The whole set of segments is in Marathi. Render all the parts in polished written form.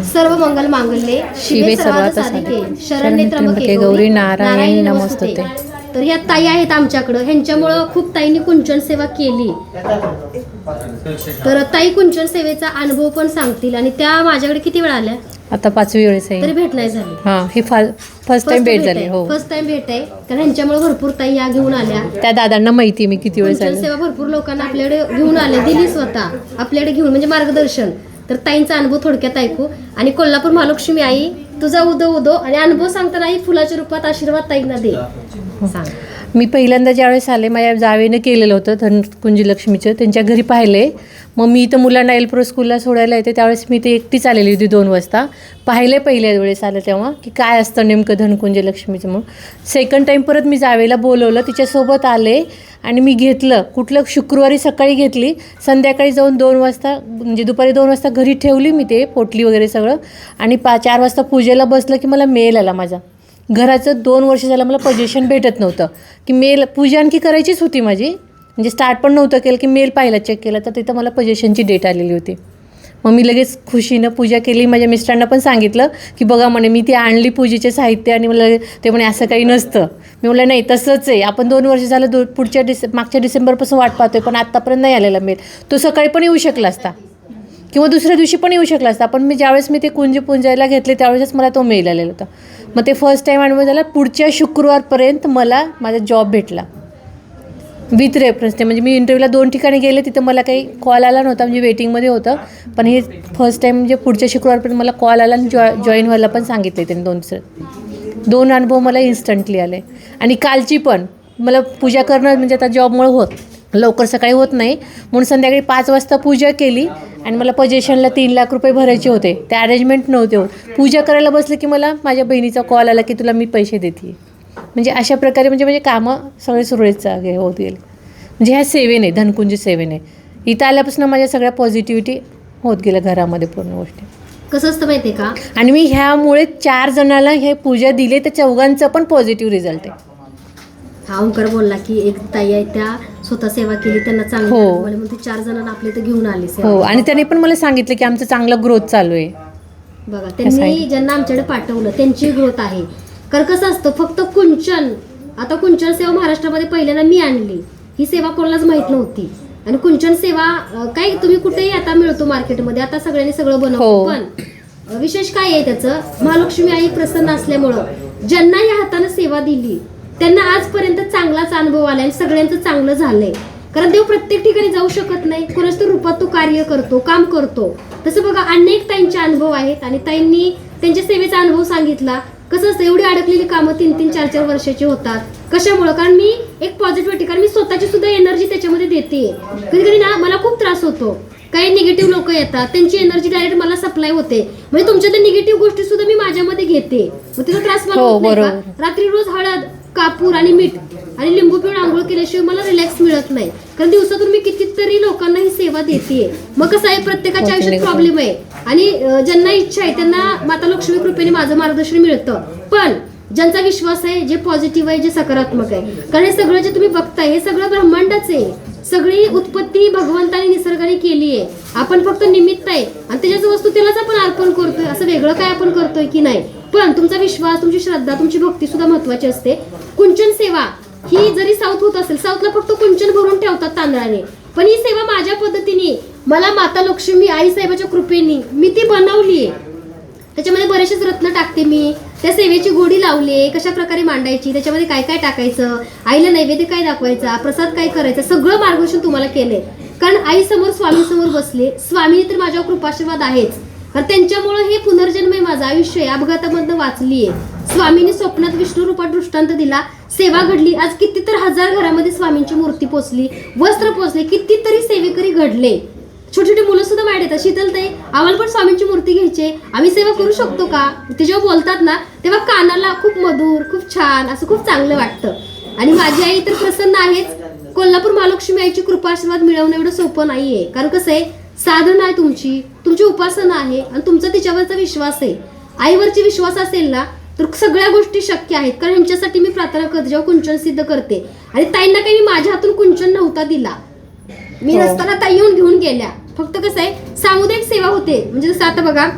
सर्व मंगल मांगल्ये शिवे सर्वार्थ साधिके शरण्ये त्र्यंबके गौरी नारायणी नमोस्तुते. तर ह्या ताई आहेत आमच्याकडं, ह्यांच्यामुळं खूप ताईंनी कुंचन सेवा केली. तर ताई कुंचन सेवेचा अनुभव पण सांगतील आणि त्या माझ्याकडे किती वेळा आल्या? आता 5वी वेळेस आहे. तरी भेट नाही झाली. हां, ही फर्स्ट टाइम भेट झाली. हो, फर्स्ट टाइम भेट आहे. कारण ह्यांच्यामुळे भरपूर ताई या घेऊन आल्या. त्या दादांना माहिती मी किती वेळेस कुंचन आले. सेवा भरपूर लोकांना आपल्याकडे घेऊन आल्या, दिली स्वतः आपल्याकडे घेऊन, म्हणजे मार्गदर्शन. तर ताईंचा अनुभव थोडक्यात ऐकू. आणि कोल्हापूर महालक्ष्मी आई तुझा उदो उदो, आणि अनुभव सांगताना आई फुलाच्या रूपात आशीर्वाद ताईंना दे. सांग. मी पहिल्यांदा ज्यावेळेस आले, माझ्या जावेनं केलेलं होतं धनकुंजी लक्ष्मीचं, त्यांच्या घरी पाहिले. मग मी इथं मुलांना एलप्रो स्कूलला सोडायला येते, त्यावेळेस मी ते एकटीच आलेली होती 2 वाजता. पाहिले पहिल्या वेळेस आलं तेव्हा की काय असतं नेमकं धनकुंजी लक्ष्मीचं. म्हणून सेकंड टाईम परत मी जावेला बोलवलं, तिच्यासोबत आले आणि मी घेतलं. कुठलं शुक्रवारी सकाळी घेतली, संध्याकाळी जाऊन 2 वाजता म्हणजे दुपारी 2 वाजता घरी ठेवली मी ते पोटली वगैरे सगळं. आणि 4 वाजता पूजेला बसलं की मला मेल आला. माझा घराचं 2 वर्ष झालं मला पोझिशन भेटत नव्हतं की मेल, पूजा आणखी करायचीच होती माझी, म्हणजे स्टार्ट पण नव्हतं केलं की मेल पाहिला, चेक केला तर तिथं मला पोझिशनची डेट आलेली होती. मग मी लगेच खुशीनं पूजा केली. माझ्या मिस्टरांना पण सांगितलं की बघा म्हणे मी ती आणली पूजेचे साहित्य, आणि मला ते म्हणे असं काही नसतं. मी म्हटलं नाही तसंच आहे, आपण 2 वर्ष झालं मागच्या डिसेंबरपासून वाट पाहतोय, पण आत्तापर्यंत नाही आलेला मेल. तो सकाळी पण येऊ शकला असता किंवा दुसऱ्या दिवशी पण येऊ शकला असता, पण मी ज्यावेळेस मी ते कुंज पुंजायला घेतले त्यावेळेसच मला तो मेल आलेला होता. मग ते फर्स्ट टाईम अनुभव झाला. पुढच्या शुक्रवारपर्यंत मला माझा जॉब भेटला विथ रेफरन्स. ते म्हणजे मी इंटरव्ह्यूला 2 ठिकाणी गेले, तिथं मला काही कॉल आला नव्हता, म्हणजे वेटिंगमध्ये होतं. पण हे फर्स्ट टाईम म्हणजे पुढच्या शुक्रवारपर्यंत मला कॉल आला आणि जॉईन व्हायला पण सांगितले त्यांनी. 2 अनुभव मला इन्स्टंटली आले. आणि कालची पण मला पूजा करणं म्हणजे आता जॉबमुळे लवकर सकाळी होत नाही, म्हणून संध्याकाळी 5 वाजता पूजा केली. आणि मला पोझिशनला 3 लाख रुपये भरायचे होते, ते अरेंजमेंट नव्हते होत. पूजा करायला बसलं की मला माझ्या बहिणीचा कॉल आला की तुला मी पैसे देते. म्हणजे अशा प्रकारे म्हणजे कामं सगळे सुरळीत होत गेले. म्हणजे ह्या सेवेने, धनकुंजी सेवेने इथं आल्यापासून माझ्या सगळ्या पॉझिटिव्हिटी होत गेल्या घरामध्ये पूर्ण गोष्टी. कसं असतं माहिती आहे का? आणि मी ह्यामुळे 4 जणांना हे पूजा दिली, त्या 4घांचा पण पॉझिटिव्ह रिझल्ट आहे. हा ओंकार बोलला की एक ताई आहे, त्या स्वतः सेवा केली, त्यांना चांगलं म्हणून ते 4 जणांना आपल्या इथे घेऊन आले. हो, आणि त्यांनी पण मला सांगितलं की आमचं चांगलं ग्रोथ चालू आहे. बघा, त्यांनी ज्यांना आमच्याकडे पाठवलं त्यांची ग्रोथ आहे. कारण कसं असतं, फक्त कुंचन, आता कुंचन सेवा महाराष्ट्रामध्ये पहिल्यांदा मी आणली, ही सेवा कोणालाच माहित नव्हती. आणि कुंचन सेवा काय तुम्ही कुठेही आता मिळतो मार्केटमध्ये, आता सगळ्यांनी सगळं बनवतो. पण विशेष काय आहे त्याचं, महालक्ष्मी आई प्रसन्न असल्यामुळं ज्यांना या हाताने सेवा दिली त्यांना आजपर्यंत चांगलाच अनुभव आलाय आणि सगळ्यांचं चांगलं झालंय. कारण देव प्रत्येक ठिकाणी जाऊ शकत नाही, कोणाच्या रूपात तो कार्य करतो, काम करतो. तसं बघा, अनेक ताईंचे अनुभव आहेत आणि ताईंनी त्यांच्या सेवेचा अनुभव सांगितला. कसं असतं, एवढी अडकलेली कामं 3-3, 4-4 वर्षाची होतात. कशामुळं? कारण मी एक पॉझिटिव्हिटी, कारण मी स्वतःची सुद्धा एनर्जी त्याच्यामध्ये देते. कधी कधी ना मला खूप त्रास होतो, काही निगेटिव्ह लोक येतात, त्यांची एनर्जी डायरेक्ट मला सप्लाय होते. म्हणजे तुमच्या निगेटिव्ह गोष्टी सुद्धा मी माझ्यामध्ये घेते, मग तिचा त्रास मला होत नाही का? रात्री रोज हळद, कापूर आणि मीठ आणि लिंबू पिऊन आंघोळ केल्याशिवाय मला रिलॅक्स मिळत नाही. कारण दिवसातून मी कितीतरी लोकांना ही सेवा देते. मग कसं आहे, प्रत्येकाच्या आयुष्यात प्रॉब्लेम आहे आणि ज्यांना इच्छा आहे त्यांना माता लक्ष्मी कृपेने माझं मार्गदर्शन मिळतं. पण ज्यांचा विश्वास आहे, जे पॉझिटिव्ह आहे, जे सकारात्मक आहे, कारण हे सगळं जे तुम्ही बघताय हे सगळं ब्रह्मांडच आहे. सगळी उत्पत्ती भगवंताने निसर्गाने केली आहे, आपण फक्त निमित्त आहे आणि त्याच्याच वस्तू त्यालाच आपण अर्पण करतोय. असं वेगळं काय आपण करतोय की नाही. पण तुमचा विश्वास, तुमची श्रद्धा, तुमची भक्ती सुद्धा महत्वाची असते. कुंचन सेवा ही जरी साऊथ होत असेल, साऊथला फक्त कुंचन भरून ठेवतात तांदळाने, पण ही सेवा माझ्या पद्धतीने, मला माता लक्ष्मी आई साहेबाच्या कृपेने मी ती बनवली आहे. त्याच्यामध्ये बरेचसेच रत्न टाकते मी, त्या सेवेची गोडी लावली, कशा प्रकारे मांडायची, त्याच्यामध्ये काय काय टाकायचं, आईला नैवेद्य काय दाखवायचा, प्रसाद काय करायचा, सगळं मार्गदर्शन तुम्हाला केलंय. कारण आई समोर, स्वामी समोर बसले, स्वामीने तर माझ्यावर कृपाशीर्वाद आहेच. कारण त्यांच्यामुळे हे पुनर्जन्म आहे, माझं आयुष्य आहे, अपघातामधनं वाचलीये. स्वामींनी स्वप्नात विष्णू रूपात दृष्टांत दिला, सेवा घडली. आज कितीतर 1000 घरामध्ये स्वामींची मूर्ती पोचली, वस्त्र पोचले, कितीतरी सेवेकरी घडले. छोटी छोटी मुलं सुद्धा माहिती येतात, शीतलताई आम्हाला पण स्वामींची मूर्ती घ्यायची, आम्ही सेवा करू शकतो का? ते जेव्हा बोलतात ना तेव्हा कानाला खूप मधुर, खूप छान, असं खूप चांगलं वाटतं. आणि माझी आई तर प्रसन्न आहेच. कोल्हापूर महालक्ष्मी आईची कृपा आशीर्वाद मिळवणं एवढं सोपं नाहीये. कारण कसं आहे, साधना आहे तुमची उपासना आहे आणि तुमचा तिच्यावरचा विश्वास आहे. आईवरची विश्वास असेल ना तर सगळ्या गोष्टी शक्य आहेत. कारण ह्यांच्यासाठी मी प्रार्थना करते जेव्हा कुंचन सिद्ध करते. आणि ताईंना काही मी माझ्या हातून कुंचन नव्हता दिला, मी नसताना ताई येऊन घेऊन गेल्या. फक्त कसं आहे, सामुदायिक सेवा होते. म्हणजे जसं आता बघा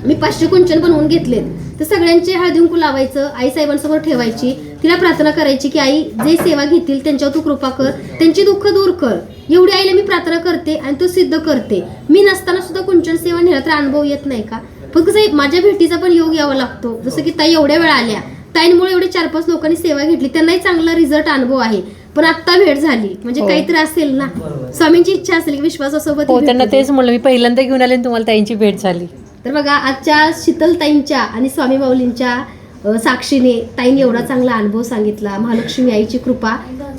मी 500 कुंचन बनवून घेतलेत, तर सगळ्यांचे हळदी कुंकू लावायचं, आई साहेबांसमोर ठेवायची, तिला प्रार्थना करायची की आई जे सेवा घेतील त्यांच्यावर तू कृपा कर, त्यांची दुःख दूर कर. एवढी आईला मी प्रार्थना करते आणि तो सिद्ध करते. मी नसताना सुद्धा कुंचन सेवा नेला तर अनुभव येत नाही का? फक्त कसं माझ्या भेटीचा पण योग यावा लागतो. जसं की ताई एवढ्या वेळा आल्या, ताईंमुळे एवढे 4-5 लोकांनी सेवा घेतली, त्यांनाही चांगला रिझल्ट अनुभव आहे. पण आता भेट झाली म्हणजे काहीतरी असेल ना, स्वामींची इच्छा असेल की विश्वासासोबत. हो, त्यांना तेच म्हणलं, मी पहिल्यांदा घेऊन आले आणि तुम्हाला ताईंची भेट झाली. तर बघा आजच्या शीतलताईंच्या आणि स्वामी माऊलींच्या साक्षीने ताईंनी एवढा चांगला अनुभव सांगितला. महालक्ष्मी आईची कृपा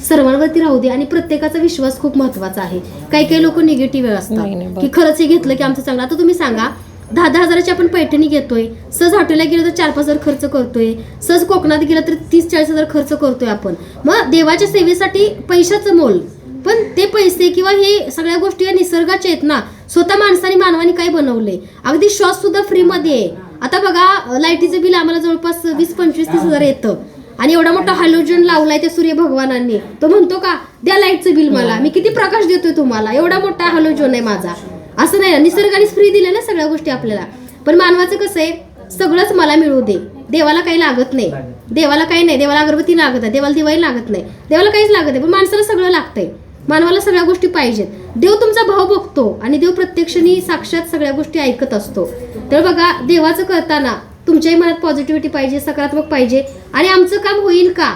सर्वांवरती राहू दे. आणि प्रत्येकाचा विश्वास खूप महत्वाचा आहे. काही काही लोक निगेटिव्ह असतात की खरंच हे घेतलं की आमचं चांगलं. आता तुम्ही सांगा 10-10 हजाराची आपण पैठणी घेतोय, सहज हॉटेलला गेलो तर 4-5 हजार खर्च करतोय, सहज कोकणात गेलं तर 30-40 हजार खर्च करतोय आपण. मग देवाच्या सेवेसाठी पैशाचं मोल, पण ते पैसे किंवा हे सगळ्या गोष्टी या निसर्गाच्या आहेत ना. स्वतः माणसाने मानवाने काय बनवलंय, अगदी श्वास सुद्धा फ्रीमध्ये आहे. आता बघा लाईटीचं बिल आम्हाला जवळपास 20-25-30 हजार येतं आणि एवढा मोठा हॅलोजन लावलाय त्या सूर्य भगवानांनी. तो म्हणतो का द्या लाईटचं बिल मला, मी किती प्रकाश देतोय तुम्हाला, एवढा मोठा हॅलोजन आहे माझा. असं नाही, निसर्गाने फ्री दिले ना सगळ्या गोष्टी आपल्याला. पण मानवाचं कसं आहे, सगळंच मला मिळू दे, देवाला काही लागत नाही, देवाला काही नाही, देवाला अगरबत्ती लागत आहे, देवाला दिवाळी लागत नाही, देवाला काहीच लागत नाही. पण माणसाला सगळं लागतंय, मानवाला सगळ्या गोष्टी पाहिजेत. देव तुमचा भाव बघतो आणि देव प्रत्यक्षाने साक्षात सगळ्या गोष्टी ऐकत असतो. तर बघा देवाचं करताना तुमच्याही मनात पॉझिटिव्हिटी पाहिजे, सकारात्मक पाहिजे. आणि आमचं काम होईल का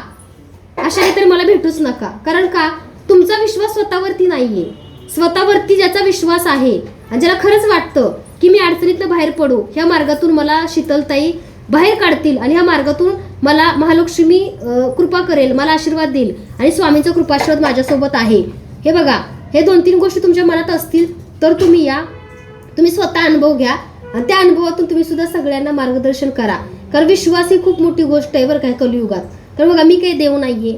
अशाने तर मला भेटूच नका. कारण का तुमचा विश्वास स्वतःवरती नाहीये, स्वतःवरती ज्याचा विश्वास आहे आणि ज्याला खरंच वाटतं की मी अडचणीतनं बाहेर पडू, ह्या मार्गातून मला शीतलताई बाहेर काढतील आणि ह्या मार्गातून मला महालक्ष्मी कृपा करेल, मला आशीर्वाद देईल आणि स्वामींचा कृपाशीर्वाद माझ्यासोबत आहे. हे बघा, हे 2-3 गोष्टी तुमच्या मनात असतील तर तुम्ही या, तुम्ही स्वतः अनुभव घ्या आणि त्या अनुभवातून तुम्ही सुद्धा सगळ्यांना मार्गदर्शन करा. कारण विश्वास ही खूप मोठी गोष्ट आहे बरं काय कलियुगात. तर बघा मी काही देव नाहीये,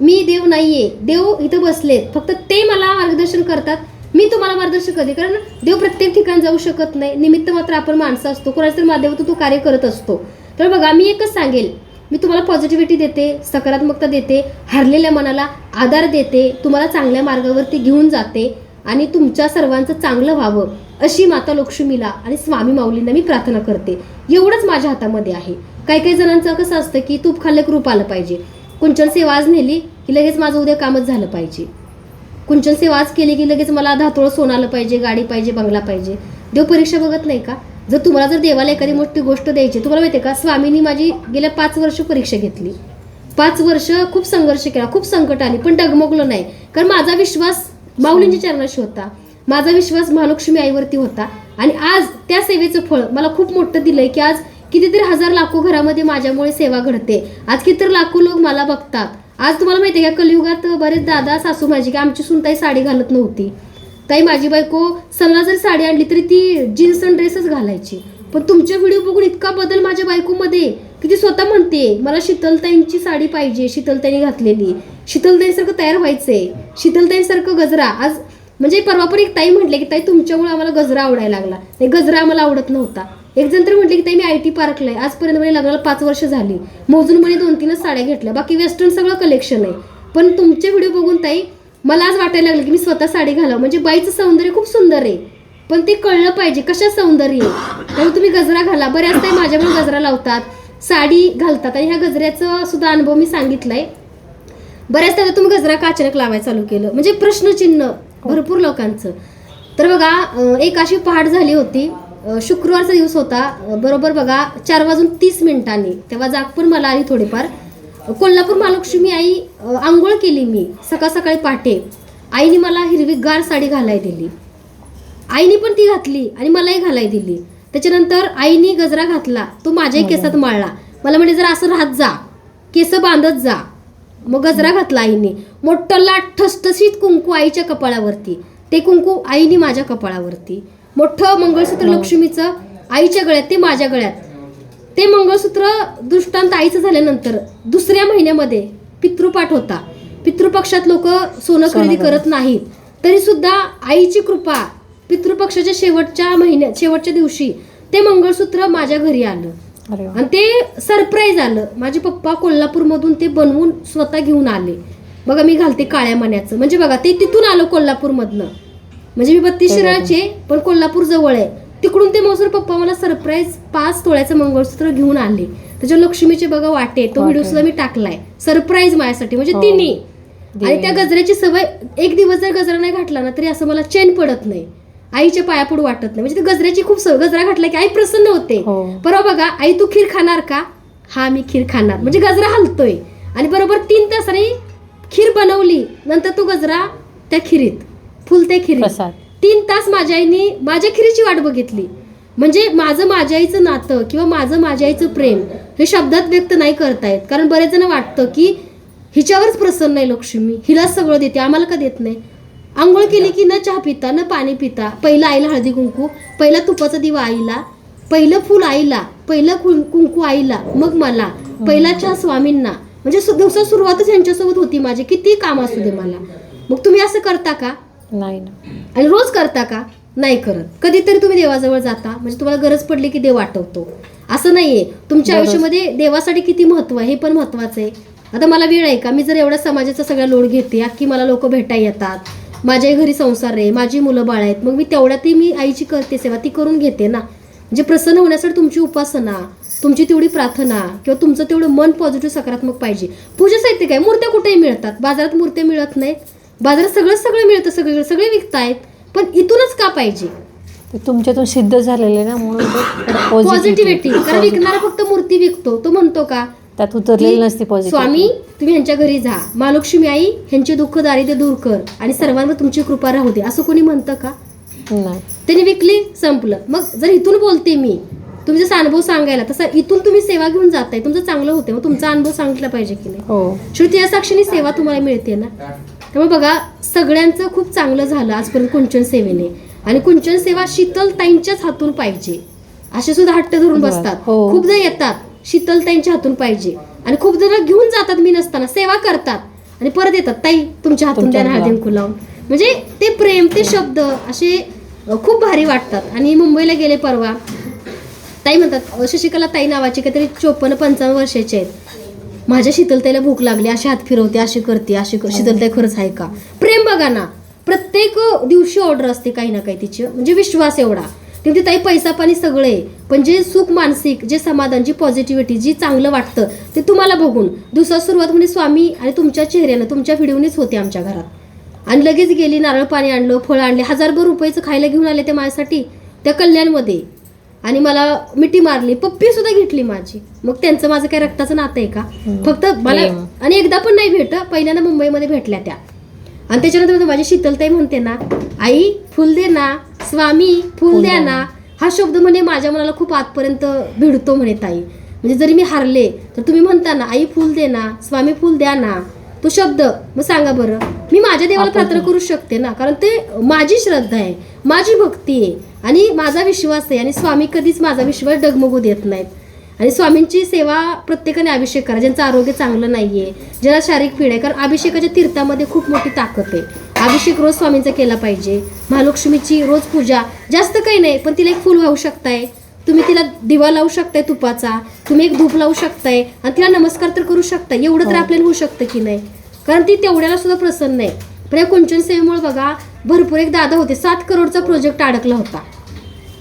मी देव नाहीये, देव इथं बसलेत, फक्त ते मला मार्गदर्शन करतात. मी तुम्हाला मार्गदर्शन करते, कारण देव प्रत्येक ठिकाणी जाऊ शकत नाही, निमित्त मात्र आपण माणसं असतो, कोणाच्या तरी माध्यमातून तो कार्य करत असतो. तर बघा मी एकच सांगेल, मी तुम्हाला पॉझिटिव्हिटी देते, सकारात्मकता देते, हरलेल्या मनाला आधार देते, तुम्हाला चांगल्या मार्गावरती घेऊन जाते आणि तुमच्या सर्वांचं चांगलं व्हावं अशी माता लक्ष्मीला आणि स्वामी माऊलींना मी प्रार्थना करते. एवढंच माझ्या हातामध्ये आहे. काही काही जणांचं कसं असतं की तूप खाल्लं की रूप आलं पाहिजे, कुंचन सेवा आज नेली की लगेच माझं उद्या कामच झालं पाहिजे, कुंचन सेवा आज केली की लगेच मला 10 तोळं सोनं आलं पाहिजे, गाडी पाहिजे, बंगला पाहिजे. देव परीक्षा बघत नाही का? जर तुम्हाला जर देवाला एखादी मोठी गोष्ट द्यायची, तुम्हाला माहिती आहे का स्वामींनी माझी गेल्या 5 वर्ष परीक्षा घेतली. 5 वर्ष खूप संघर्ष केला, खूप संकट आली, पण डगमगलो नाही. कारण माझा विश्वास माऊलींच्या चरणाशी होता, माझा विश्वास महालक्ष्मी आईवरती होता. आणि आज त्या सेवेचं फळ मला खूप मोठं दिलंय की आज कितीतरी हजार लाखो घरामध्ये माझ्यामुळे सेवा घडते. आज कितीतरी लाखो लोक मला बघतात. आज तुम्हाला माहिती आहे का कलियुगात बरेच दादा सासू माझी की आमची सून ताई साडी घालत नव्हती, ताई माझी बायको सणाला जर साडी आणली तरी ती जीन्स आणि ड्रेसच घालायची. पण तुमचे व्हिडिओ बघून इतका बदल माझ्या बायकोमध्ये की ती स्वतः म्हणते मला शीतलताईंची साडी पाहिजे, शीतलताईंनी घातलेली, शीतलताईंसारखं तयार व्हायचंय, शीतलताईंसारखं गजरा. आज म्हणजे परवा पण एक ताई म्हटले की ताई तुमच्यामुळे आम्हाला गजरा आवडायला लागला, नाही गजरा आम्हाला आवडत नव्हता. एक जण तर म्हटले की ताई मी IT पार्कला आहे, आजपर्यंत म्हणजे लग्नाला 5 वर्ष झाली, मोजून म्हणे 2-3च साड्या घेतल्या, बाकी वेस्टर्न सगळं कलेक्शन आहे. पण तुमचे व्हिडिओ बघून ताई मला आज वाटायला लागलं की मी स्वतः साडी घालावं. म्हणजे बाईचं सौंदर्य खूप सुंदर आहे, पण ते कळलं पाहिजे कशा सौंदर्य आहे. त्यामुळे तुम्ही गजरा घाला. बऱ्याच ताई माझ्यामुळे गजरा लावतात, साडी घालतात आणि ह्या गजऱ्याचं सुद्धा अनुभव मी सांगितलाय. बऱ्याच ताई तुम्ही गजरा का अचानक लावायला चालू केलं, म्हणजे प्रश्नचिन्ह भरपूर लोकांचं. तर बघा एक अशी पहाट झाली होती, शुक्रवारचा दिवस होता, बरोबर बघा 4:30 तेव्हा जाग पण मला आली थोडीफार. कोल्हापूर महालक्ष्मी आई आंघोळ केली मी सकाळ सकाळी पहाटे. आईने मला हिरवीगार साडी घालाय दिली, आईने पण ती घातली आणि मलाही घालाय दिली. त्याच्यानंतर आईने गजरा घातला, तो माझ्याही केसात माळला. मला म्हणजे जरा असं राहत जा, केस बांधत जा. मग गजरा घातला आईने, मोठं लाट ठसठसीत कुंकू आईच्या कपाळावरती, ते कुंकू आईने माझ्या कपाळावरती. मोठं मंगळसूत्र लक्ष्मीचं आईच्या गळ्यात, ते माझ्या गळ्यात. ते मंगळसूत्र दृष्टांत आईचं झाल्यानंतर 2ऱ्या महिन्यामध्ये पितृपाठ होता. पितृपक्षात लोक सोनं खरेदी करत नाहीत, तरी सुद्धा आईची कृपा पितृपक्षाच्या शेवटच्या दिवशी ते मंगळसूत्र माझ्या घरी आलं आणि ते सरप्राईज आलं. माझे पप्पा कोल्हापूरमधून ते बनवून स्वतः घेऊन आले. बघा मी घालते काळ्या मण्याचं, म्हणजे बघा ते तिथून आलं कोल्हापूरमधनं. म्हणजे मी 32 शिराळचे, पण कोल्हापूर जवळ आहे. तिकडून ते मोसर पप्पा मला सरप्राईज 5 तोळ्याचं मंगळसूत्र घेऊन आले. त्याच्या लक्ष्मीचे बघा वाटे, तो व्हिडिओ सुद्धा मी टाकलाय सरप्राईज माझ्यासाठी, म्हणजे तिन्ही. आणि त्या गजऱ्याची सवय, एक दिवस जर गजरा नाही घातला ना तरी असं मला चैन पडत नाही, आईच्या पायापुढे वाटत नाही. म्हणजे ती गजऱ्याची खूप सवय, गजरा घातला की आई प्रसन्न होते. परवा बघा, आई तू खीर खाणार का? हा मी खीर खाणार, म्हणजे गजरा हलतोय. आणि बरोबर 3 तासांनी खीर बनवली, नंतर तो गजरा त्या खिरीत, फुल त्या खिरीत. 3 तास माझ्या आईने माझ्या खिरीची वाट बघितली. म्हणजे माझं माझ्या आईचं नातं किंवा माझं माझ्या आईचं प्रेम हे शब्दात व्यक्त नाही करता येत. कारण बरेच जण वाटतं की हिच्यावरच प्रसन्न आहे लक्ष्मी, हिलाच सगळं देते, आम्हाला का देत नाही. आंघोळ केली की न चहा पिता न पाणी पिता, पहिलं आईला हळदी कुंकू, पहिला तुपाचा दिवा आईला, पहिलं फुल आईला, पहिलं कुंकू आईला, मग मला, पहिला चहा स्वामींना. म्हणजे दिवसात सुरुवातच यांच्यासोबत होती माझी, किती काम असू दे मला. मग तुम्ही असं करता का? नाही ना. आणि रोज करता का? नाही करत. कधीतरी तुम्ही देवाजवळ जाता, म्हणजे तुम्हाला गरज पडली की देव आठवतो, असं नाहीये. तुमच्या आयुष्यामध्ये देवासाठी किती महत्व आहे हे पण महत्वाचं आहे. आता मला वेळ आहे का? मी जर एवढा समाजाचा सगळा लोड घेते, अख्खी मला लोक भेटायला येतात, माझ्याही घरी संसार आहे, माझी मुलं बाळ आहेत, मग मी तेवढ्यातही मी आईची करते सेवा, ती करून घेते ना. म्हणजे प्रसन्न होण्यासाठी तुमची उपासना, तुमची तेवढी प्रार्थना किंवा तुमचं तेवढं मन पॉझिटिव्ह सकारात्मक पाहिजे. पूजा साहित्य काय, मूर्त्या कुठेही मिळतात, बाजारात मूर्त्या मिळत नाहीत, बाजारात सगळं मिळतं, सगळे विकतायत, पण इथूनच का पाहिजे? तुमच्यातून सिद्ध झालेले ना, म्हणून पॉझिटिव्हिटी. कारण विकणारा फक्त मूर्ती विकतो, तो म्हणतो का त्यात उतरलेली नसते स्वामी तुम्ही ह्यांच्या घरी जा, महालक्ष्मी आई ह्यांचे दुःख दारिद्र्य दूर कर आणि सर्वांवर तुमची कृपा राहू दे, असं कोणी म्हणतं का? नाही. त्यांनी विकली, संपलं. मग जर इथून बोलते मी, तुम्ही जसा अनुभव सांगायला, तसा इथून तुम्ही सेवा घेऊन जाताय, तुमचं चांगलं होते, मग तुमचा अनुभव सांगितला पाहिजे की नाही. श्रुती या साक्षीने सेवा तुम्हाला मिळते ना. त्यामुळे बघा, सगळ्यांचं खूप चांगलं झालं आजपर्यंत कुंचन सेवेने. आणि कुंचन सेवा शीतलताईंच्याच हातून पाहिजे, असे सुद्धा हट्ट धरून बसतात. खूप जण येतात, शीतलताईंच्या हातून पाहिजे, आणि खूप जण घेऊन जातात, मी नसताना सेवा करतात आणि परत येतात, ताई तुमच्या हातून द्या हळदी कुंकू लावून. म्हणजे ते प्रेम, ते शब्द असे खूप भारी वाटतात. आणि मुंबईला गेले परवा, ताई म्हणतात, शशिकला ताई नावाची काहीतरी 54-55 वर्षाचे आहेत, माझ्या शीतलताईला भूक लागली, अशी हात फिरवते, अशी करते, अशी शीतलताई खरंच आहे का? प्रेम बघा ना, प्रत्येक दिवशी ऑर्डर असते काही ना काही तिची, म्हणजे विश्वास एवढा. ती ताई पैसा पाणी सगळे, पण जे सुख मानसिक, जे समाधान, जी पॉझिटिव्हिटी, जी चांगलं वाटतं ते तुम्हाला बघून दिवसात सुरुवात म्हणजे स्वामी आणि तुमच्या चेहऱ्यानं, तुमच्या व्हिडिओनीच होते आमच्या घरात. आणि लगेच गेली, नारळ पाणी आणलं, फळं आणले, 1000 रुपयाचं खायला घेऊन आले ते माझ्यासाठी त्या कल्याणमध्ये. आणि मला मिठी मारली, पप्पी सुद्धा घेतली माझी. मग त्यांचं माझं काय रक्ताचं नातं आहे का? फक्त मला, आणि एकदा पण नाही भेट, पहिल्यांदा मुंबईमध्ये भेटल्या त्या. आणि त्याच्यानंतर माझी शीतलताई म्हणते ना, आई फुल दे ना, स्वामी फुल द्या ना, हा शब्द म्हणे माझ्या मनाला खूप आतपर्यंत भिडतो म्हणे ताई. म्हणजे जरी मी हारले तर तुम्ही म्हणता ना, आई फुल दे ना, स्वामी फुल द्या ना, तो शब्द, मग सांगा बरं, मी माझ्या देवाला प्रार्थना करू शकते ना, कारण ते माझी श्रद्धा आहे, माझी भक्ती आहे आणि माझा विश्वास आहे. आणि स्वामी कधीच माझा विश्वास डगमगू देत नाहीत. आणि स्वामींची सेवा प्रत्येकाने अभिषेक करा, ज्यांचं आरोग्य चांगलं नाहीये, ज्याला शारीरिक पीडा आहे. कारण अभिषेकाच्या तीर्थामध्ये खूप मोठी ताकद आहे. अभिषेक रोज स्वामींचा केला पाहिजे. महालक्ष्मीची रोज पूजा, जास्त काही नाही, पण तिला एक फुल वाहू शकताय तुम्ही, तिला दिवा लावू शकताय तुपाचा, तुम्ही एक धूप लावू शकताय आणि तिला नमस्कार तर करू शकताय. एवढं तर आपल्याला होऊ शकतं की नाही, कारण ती तेवढ्याला सुद्धा प्रसन्न आहे. पण या कुंचन सेवेमुळे बघा, भरपूर एक दादा होते, 7 करोडचा प्रोजेक्ट अडकला होता.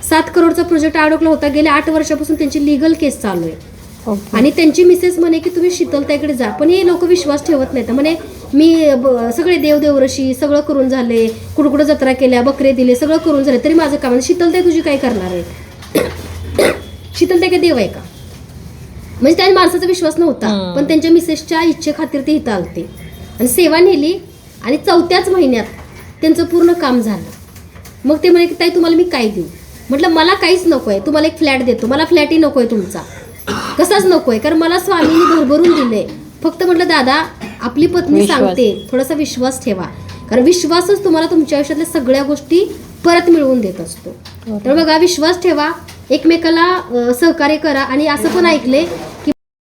7 करोडचा प्रोजेक्ट अडकला होता. गेल्या 8 वर्षापासून त्यांची लिगल केस चालू आहे. आणि त्यांची मिसेस म्हणे की तुम्ही शीतलताईकडे जा, पण हे लोक विश्वास ठेवत नाहीत. म्हणे मी सगळे देवदेवरशी सगळं करून झाले, कुठं जत्रा केल्या, बकरे दिले, सगळं करून झाले, तरी माझं काम, शीतलताई तुझी काय करणार आहे? शीतलताई काय देव आहे का? म्हणजे त्या माणसाचा विश्वास नव्हता, पण त्यांच्या मिसेसच्या इच्छेखातीर ते इथं आलते आणि सेवा नेली. आणि 4थ्याच महिन्यात त्यांचं पूर्ण काम झालं. मग ते म्हणे की ताई तुम्हाला मी काय देऊ? म्हटलं मला काहीच नको आहे, तुम्हाला एक फ्लॅट देतो. मला फ्लॅटही नको आहे तुमचा, कसाच नको आहे, कारण मला स्वामींनी भरभरून दिले. फक्त म्हटलं दादा आपली पत्नी सांगते, थोडासा विश्वास ठेवा, कारण विश्वासच तुम्हाला तुमच्या आयुष्यातल्या सगळ्या गोष्टी परत मिळवून देत असतो. तर बघा, विश्वास ठेवा, एकमेकाला सहकार्य करा. आणि असं पण ऐकले